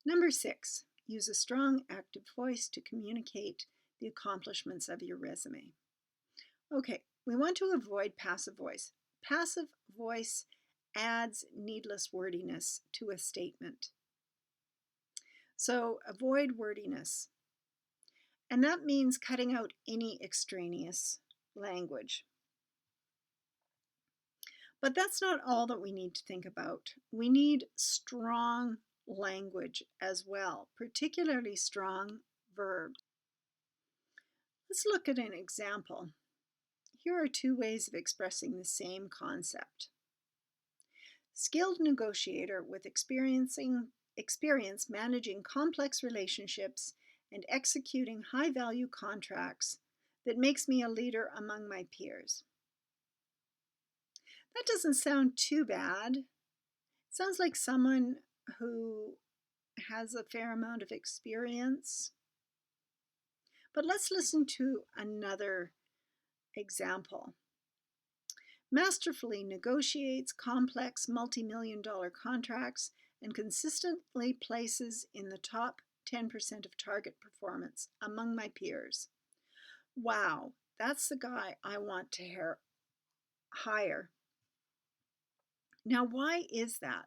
Number 6, use a strong active voice to communicate the accomplishments of your resume. Okay, we want to avoid passive voice. Passive voice adds needless wordiness to a statement. So avoid wordiness. And that means cutting out any extraneous language. But that's not all that we need to think about. We need strong language as well, particularly strong verbs. Let's look at an example. Here are 2 ways of expressing the same concept. Skilled negotiator with experience managing complex relationships and executing high-value contracts that makes me a leader among my peers. That doesn't sound too bad. It sounds like someone who has a fair amount of experience. But let's listen to another example. Masterfully negotiates complex multi-million-dollar contracts and consistently places in the top 10% of target performance among my peers. Wow, that's the guy I want to hire. Now, why is that?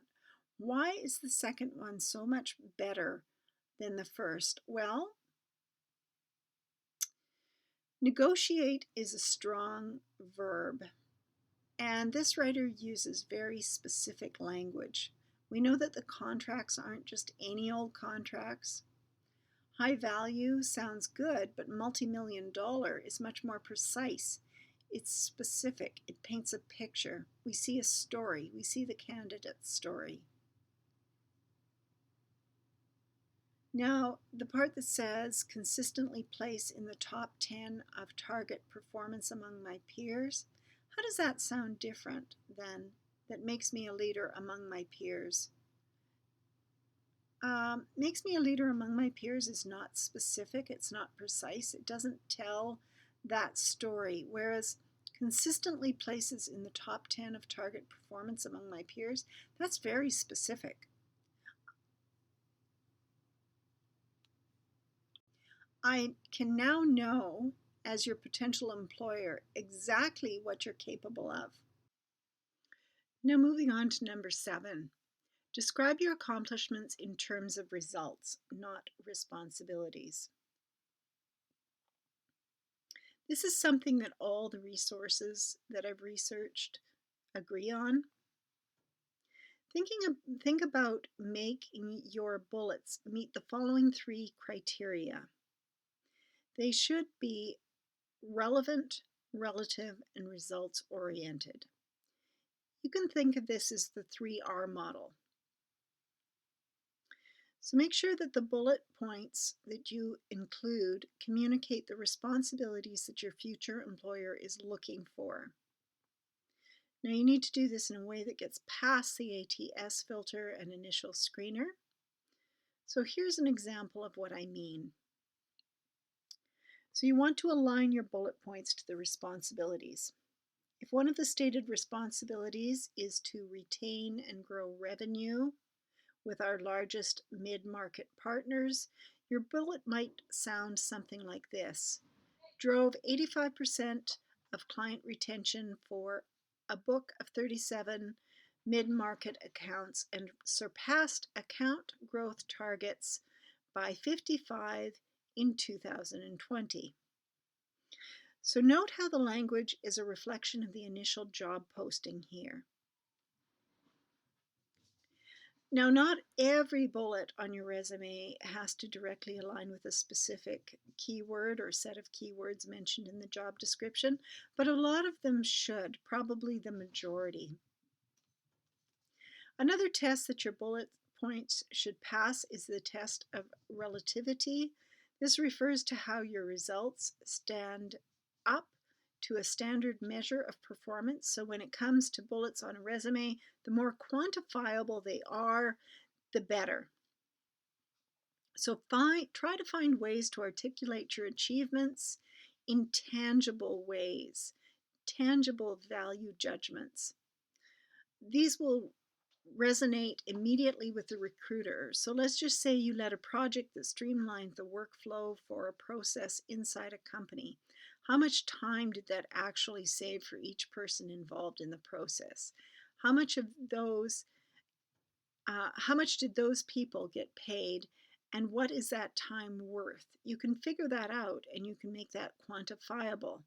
Why is the second one so much better than the first? Well, negotiate is a strong verb, and this writer uses very specific language. We know that the contracts aren't just any old contracts. High value sounds good, but multi-million dollar is much more precise. It's specific. It paints a picture. We see a story. We see the candidate's story. Now, the part that says consistently place in the top 10 of target performance among my peers, how does that sound different than that makes me a leader among my peers? Makes me a leader among my peers is not specific, it's not precise, it doesn't tell that story, whereas consistently places in the top 10 of target performance among my peers, that's very specific. I can now know, as your potential employer, exactly what you're capable of. Now moving on to number 7. Describe your accomplishments in terms of results, not responsibilities. This is something that all the resources that I've researched agree on. Think about making your bullets meet the following 3 criteria. They should be relevant, relative, and results oriented. You can think of this as the 3R model. So make sure that the bullet points that you include communicate the responsibilities that your future employer is looking for. Now you need to do this in a way that gets past the ATS filter and initial screener. So here's an example of what I mean. So you want to align your bullet points to the responsibilities. If one of the stated responsibilities is to retain and grow revenue with our largest mid-market partners, your bullet might sound something like this. Drove 85% of client retention for a book of 37 mid-market accounts and surpassed account growth targets by 55 in 2020. So note how the language is a reflection of the initial job posting here. Now, not every bullet on your resume has to directly align with a specific keyword or set of keywords mentioned in the job description, but a lot of them should, probably the majority. Another test that your bullet points should pass is the test of relativity. This refers to how your results stand up to a standard measure of performance. So when it comes to bullets on a resume, the more quantifiable they are, the better. So try to find ways to articulate your achievements in tangible ways, tangible value judgments. These will resonate immediately with the recruiter. So let's just say you led a project that streamlined the workflow for a process inside a company. How much time did that actually save for each person involved in the process? How much of those, how much did those people get paid? And what is that time worth? You can figure that out and you can make that quantifiable.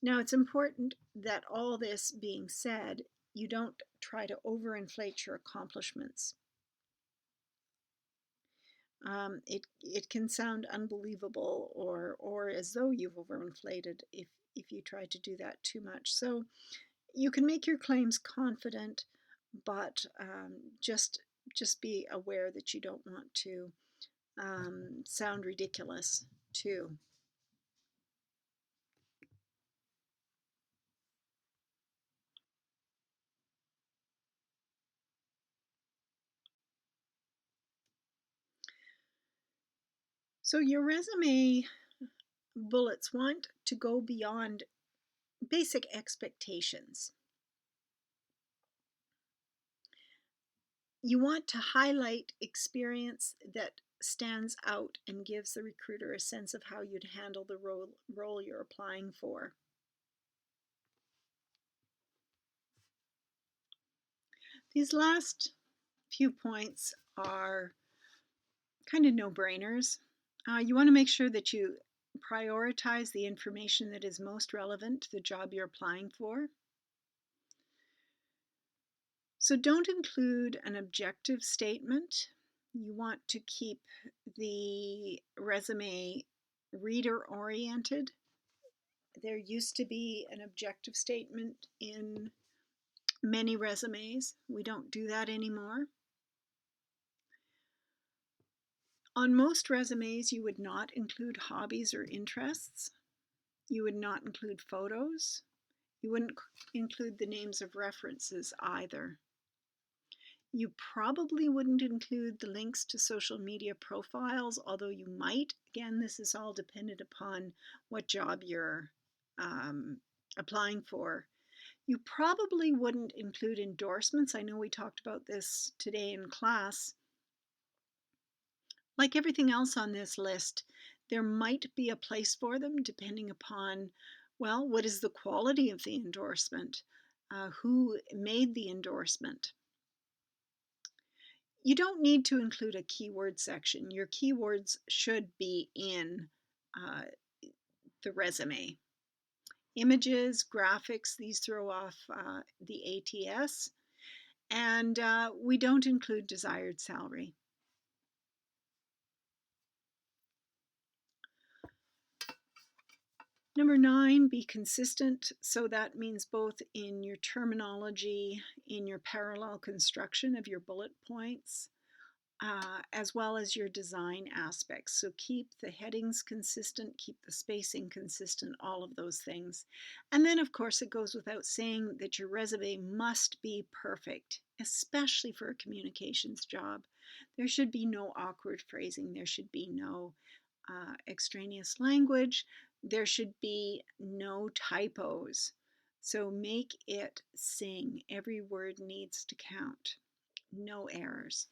Now, it's important that all this being said, you don't try to overinflate your accomplishments. It can sound unbelievable or as though you've overinflated if you try to do that too much. So you can make your claims confident, but just be aware that you don't want to sound ridiculous too. So your resume bullets want to go beyond basic expectations. You want to highlight experience that stands out and gives the recruiter a sense of how you'd handle the role you're applying for. These last few points are kind of no-brainers. You want to make sure that you prioritize the information that is most relevant to the job you're applying for. So don't include an objective statement. You want to keep the resume reader-oriented. There used to be an objective statement in many resumes. We don't do that anymore. On most resumes, you would not include hobbies or interests. You would not include photos. You wouldn't include the names of references either. You probably wouldn't include the links to social media profiles, although you might. Again, this is all dependent upon what job you're applying for. You probably wouldn't include endorsements. I know we talked about this today in class. Like everything else on this list, there might be a place for them depending upon, well, what is the quality of the endorsement? Who made the endorsement? You don't need to include a keyword section. Your keywords should be in the resume. Images, graphics, these throw off the ATS. And we don't include desired salary. Number 9, be consistent. So that means both in your terminology, in your parallel construction of your bullet points, as well as your design aspects. So keep the headings consistent, keep the spacing consistent, all of those things. And then, of course, it goes without saying that your resume must be perfect, especially for a communications job. There should be no awkward phrasing. There should be no extraneous language. There should be no typos. So make it sing. Every word needs to count. No errors.